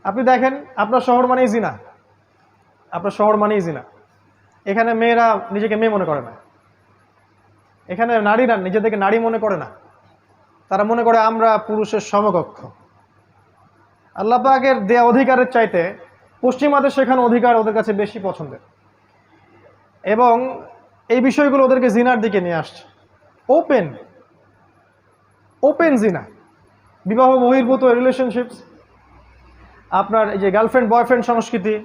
আপনি দেখেন আপনার শহর মানেই জিনা, আপনার শহর মানেই জিনা। এখানে মেয়েরা নিজেকে মেয়ে মনে করে না, এখানে নারীরা নিজেদেরকে নারী মনে করে না, তারা মনে করে আমরা পুরুষের সমকক্ষ। আল্লাহ পাকের দেয়া অধিকারের চাইতে পশ্চিমাদের শেখানো অধিকার ওদের কাছে বেশি পছন্দের, এবং এই বিষয়গুলো ওদেরকে জিনার দিকে নিয়ে আসছে। ওপেন ওপেন জিনা, বিবাহ বহির্ভূত রিলেশনশিপস, আপনার এই যে গার্লফ্রেন্ড বয়ফ্রেন্ড সংস্কৃতি,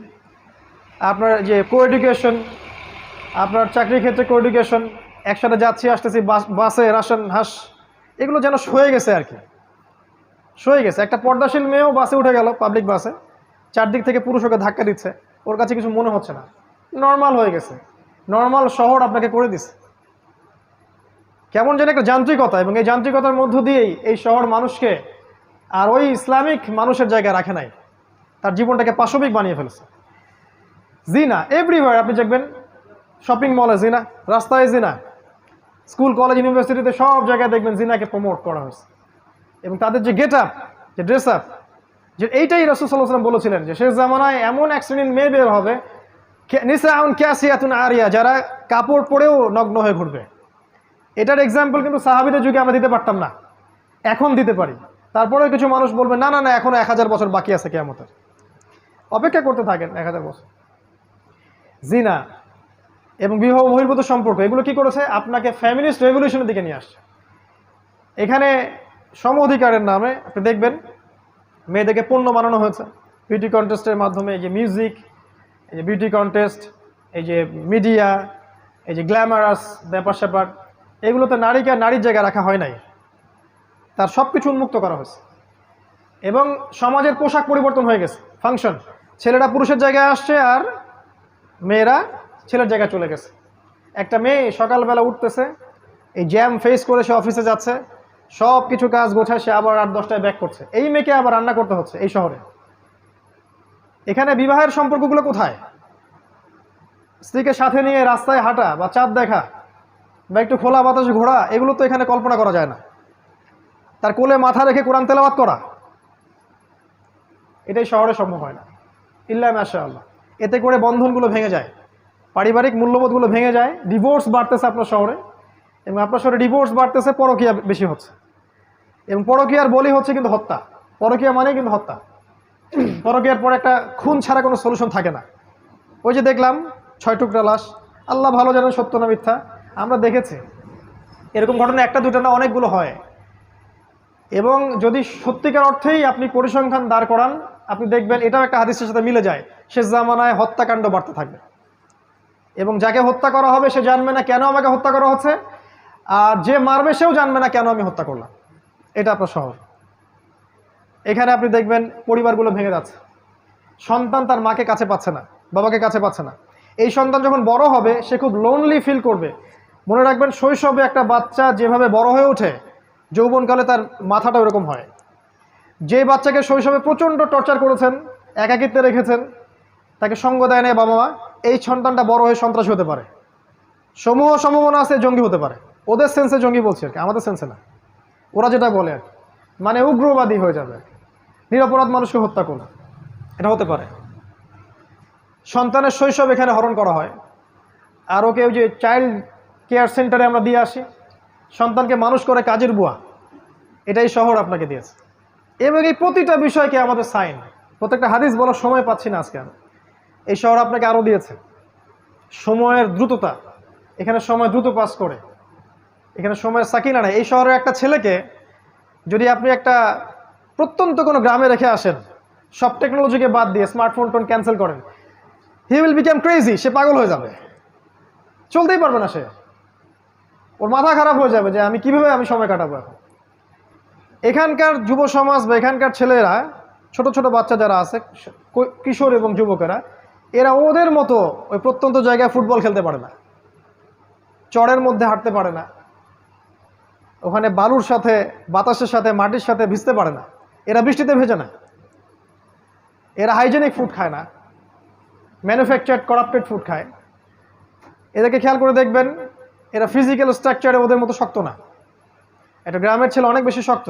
আপনার যে কোএডুকেশন, আপনার চাকরির ক্ষেত্রে কোএডুকেশন, একসাথে যাচ্ছি আসতেছি বাসে রাশন হাস, এগুলো যেন সয়ে গেছে আর কি, সয়ে গেছে। একটা পর্দাশীল মেয়েও বাসে উঠে গেল, পাবলিক বাসে, চারদিক থেকে পুরুষ ওকে ধাক্কা দিচ্ছে, ওর কাছে কিছু মনে হচ্ছে না, নর্মাল হয়ে গেছে। নর্মাল শহর আপনাকে করে দিছে কেমন যেন একটা যান্ত্রিকতা, এবং এই যান্ত্রিকতার মধ্য দিয়েই এই শহর মানুষকে আর ওই ইসলামিক মানুষের জায়গায় রাখে নাই, তার জীবনটাকে পাশবিক বানিয়ে ফেলেছে। জিনা এভরিওয়্যার, আপনি দেখবেন শপিং মলে জিনা, রাস্তায় জিনা, স্কুল কলেজ ইউনিভার্সিটিতে সব জায়গায় দেখবেন জিনাকে প্রমোট করা হয়েছে। এবং তাদের যে গেট আপ, যে ড্রেস আপ, যে এইটাই রাসূল সাল্লাল্লাহু আলাইহি ওয়াসাল্লাম বলেছিলেন যে শেষ জামানায় এমন এক শ্রেণীর মেয়ে বের হবে, নিসাউন কাসিয়াতুন আরিয়া, যারা কাপড় পরেও নগ্ন হয়ে ঘুরবে। এটার এক্সাম্পল কিন্তু সাহাবীদের যুগে আমরা দিতে পারতাম না, এখন দিতে পারি। তারপরেও কিছু মানুষ বলবে না না না, এখনো 1000 বছর বাকি আছে কিয়ামতের, অপেক্ষা করতে থাকেন 1000 বছর। জিনা এবং বিবাহ বহির্ভূত সম্পর্ক, এগুলো কি করেছে? আপনাকে ফ্যামিলিস্ট রেভলিউশনের দিকে নিয়ে আসছে। এখানে সম অধিকারের নামে আপনি দেখবেন মেয়েদেরকে পণ্য বানানো হয়েছে বিউটি কন্টেস্টের মাধ্যমে। এই যে মিউজিক, এই যে বিউটি কন্টেস্ট, এই যে মিডিয়া, এই যে গ্ল্যামারাস ব্যাপার স্যাপার, এগুলোতে নারীকে আর নারীর জায়গায় রাখা হয় নাই, তার সব কিছু উন্মুক্ত করা হয়েছে। এবং সমাজের পোশাক পরিবর্তন হয়ে গেছে, ফাংশন, ছেলেরা পুরুষের জায়গায় আসছে আর মেয়েরা ছেলের জায়গায় চলে গেছে। একটা মেয়ে সকালবেলা উঠতেছে, এই জ্যাম ফেস করে সে অফিসে যাচ্ছে, সব কিছু কাজ গোছায়, সে আবার 8-10টায় ব্যাক করছে। এই মেয়েকে আবার রান্না করতে হচ্ছে এই শহরে। এখানে বিবাহের সম্পর্কগুলো কোথায়? স্ত্রীকে সাথে নিয়ে রাস্তায় হাঁটা বা চাঁদ দেখা বা একটু খোলা বাতাসে ঘোরা, এগুলো তো এখানে কল্পনা করা যায় না। তার কোলে মাথা রেখে কোরআন তেলাওয়াত করা, এটাই শহরে সম্ভব হয় না, ইল্লা মাশাআল্লাহ। এতে করে বন্ধনগুলো ভেঙে যায়, পারিবারিক মূল্যবোধগুলো ভেঙে যায়। ডিভোর্স বাড়তেছে আপনার শহরে, এবং আপনার শহরে ডিভোর্স বাড়তেছে, পরকীয়া বেশি হচ্ছে, এবং পরকীয়ার বলি হচ্ছে কিন্তু হত্যা। পরকীয়া মানে কিন্তু হত্যা। পরকীয়ার পর একটা খুন ছাড়া কোনো সলিউশন থাকে না। ওই যে দেখলাম 6 টুকরা লাশ, আল্লাহ ভালো জানেন সত্য না মিথ্যা, আমরা দেখেছি। এরকম ঘটনা একটা দুটো না, অনেকগুলো হয়। এবং যদি সত্যিকার অর্থেই আপনি পরিসংখ্যান দাঁড় করান, আপনি দেখবেন এটাও একটা হাদিসের সাথে মিলে যায়। শেষ জামানায় হত্যাকাণ্ড বাড়তে থাকবে, এবং যাকে হত্যা করা হবে সে জানবে না কেন আমাকে হত্যা করা হচ্ছে, আর যে মারবে সেও জানবে না কেন আমি হত্যা করলাম। এটা আপনার শহর। এখানে আপনি দেখবেন পরিবারগুলো ভেঙে যাচ্ছে, সন্তান তার মাকে কাছে পাচ্ছে না, বাবাকে কাছে পাচ্ছে না। এই সন্তান যখন বড় হবে সে খুব লোনলি ফিল করবে। মনে রাখবেন, শৈশবে একটা বাচ্চা যেভাবে বড় হয়ে ওঠে, যৌবনকালে তার মাথাটা ওরকম হয়। যে বাচ্চাকে শৈশবে প্রচণ্ড টর্চার করেছেন, একাকিত্বে রেখেছেন, তাকে সঙ্গ দেয় না বাবা মা, এই সন্তানটা বড় হয়ে সন্ত্রাসী হতে পারে। সমূহ সম্ভাবনা আছে জঙ্গি হতে পারে। ওদের সেন্সে জঙ্গি বলছি আর কি, আমাদের সেন্সে না। ওরা যেটা বলে আর কি, মানে উগ্রবাদী হয়ে যাবে, নিরপরাধ মানুষকে হত্যা করবে, এটা হতে পারে। সন্তানের শৈশব এখানে হরণ করা হয়। আর ওকে ওই যে চাইল্ড কেয়ার সেন্টারে আমরা দিয়ে আসি, সন্তানকে মানুষ করে কাজের বুয়া, এটাই শহর আপনাকে দিয়েছে। এবং এই প্রতিটা বিষয়কে আমাদের সাইন, প্রত্যেকটা হাদিস বলার সময় পাচ্ছি না আজকে আমি। এই শহর আপনাকে আরও দিয়েছে সময়ের দ্রুততা, এখানে সময় দ্রুত পাস করে, এখানে সময়ের সাকিনা নেই। এই শহরের একটা ছেলেকে যদি আপনি একটা প্রত্যন্ত কোনো গ্রামে রেখে আসেন, সব টেকনোলজিকে বাদ দিয়ে স্মার্টফোন টোন ক্যান্সেল করেন, হি উইল বিকাম ক্রেজি, সে পাগল হয়ে যাবে, চলতেই পারবে না সে, ওর মাথা খারাপ হয়ে যাবে যে আমি কিভাবে আমি সময় কাটাবো এখন। এখানকার যুব সমাজ বা এখানকার ছেলেরা, ছোট ছোট বাচ্চা যারা আছে, কিশোর এবং যুবকেরা, এরা ওদের মতো ওই প্রত্যন্ত জায়গায় ফুটবল খেলতে পারে না, চড়ের মধ্যে হাঁটতে পারে না, ওখানে বালুর সাথে বাতাসের সাথে মাটির সাথে ভিজতে পারে না, এরা বৃষ্টিতে ভেজে না, এরা হাইজেনিক ফুড খায় না, ম্যানুফ্যাকচার্ড করাপ্টেড ফুড খায়। এদেরকে খেয়াল করে দেখবেন, এরা ফিজিক্যাল স্ট্রাকচারে ওদের মতো শক্ত না। একটা গ্রামের ছেলে অনেক বেশি শক্ত,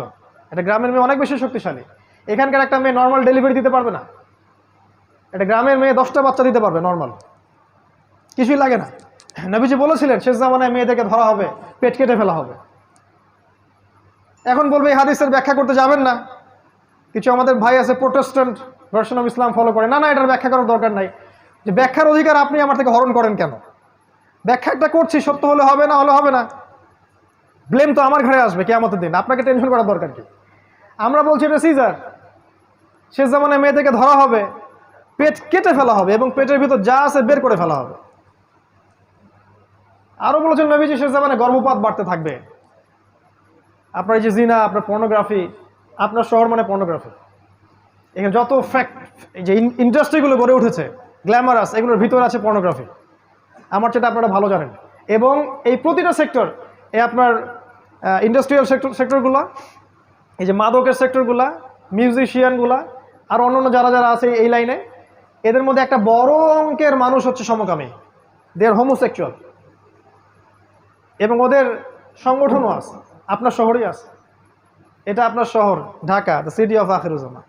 একটা গ্রামের মেয়ে অনেক বেশি শক্তিশালী। এখানকার একটা মেয়ে নর্মাল ডেলিভারি দিতে পারবে না, একটা গ্রামের মেয়ে 10টা বাচ্চা দিতে পারবে নর্মাল, কিছুই লাগে না। নবীজি বলেছিলেন শেষ জামানায় মেয়েদেরকে ধরা হবে, পেট কেটে ফেলা হবে। এখন বলবে এই হাদিসের ব্যাখ্যা করতে যাবেন না, কিছু আমাদের ভাই আছে Protestant version of Islam follow করে, না না এটার ব্যাখ্যা করার দরকার নাই। যে ব্যাখ্যার অধিকার আপনি আমার থেকে হরণ করেন কেন? ব্যাখ্যা একটা করছি, সত্য হলে হবে, না হলে হবে না, ব্লেম তো আমার ঘরে আসবে কিয়ামতের দিন, আপনাকে টেনশন করার দরকার কি? আমরা বলছি এটা সিজার, শেষ জামানায় মেয়েদেরকে ধরা হবে, পেট কেটে ফেলা হবে এবং পেটের ভিতর যা আছে বের করে ফেলা হবে। আরো বলেছেন নবীজি শেষ জামানায় গর্ভপাত বাড়তে থাকবে। আপনার এই যে জিনা, আপনার পর্নোগ্রাফি, আপনার শহর মানে পর্নোগ্রাফি, এখানে যত ফ্যাক্ট যে ইন্ডাস্ট্রিগুলো গড়ে উঠেছে গ্ল্যামারাস, এগুলোর ভিতরে আছে পর্নোগ্রাফি, আমার সেটা আপনারা ভালো জানেন। এবং এই প্রতিটা সেক্টর, এই আপনার ইন্ডাস্ট্রিয়াল সেক্টরগুলো, এই যে মাদকের সেক্টরগুলা, মিউজিশিয়ানগুলা, আর অন্যান্য যারা যারা আছে এই লাইনে, এদের মধ্যে একটা বড় অঙ্কের মানুষ হচ্ছে সমকামী, দে আর হোমোসেক্সুয়াল, এবং ওদের সংগঠনও আছে, আপনার শহরেই আছে। এটা আপনার শহর Dhaka, the city of Akhiruzzaman.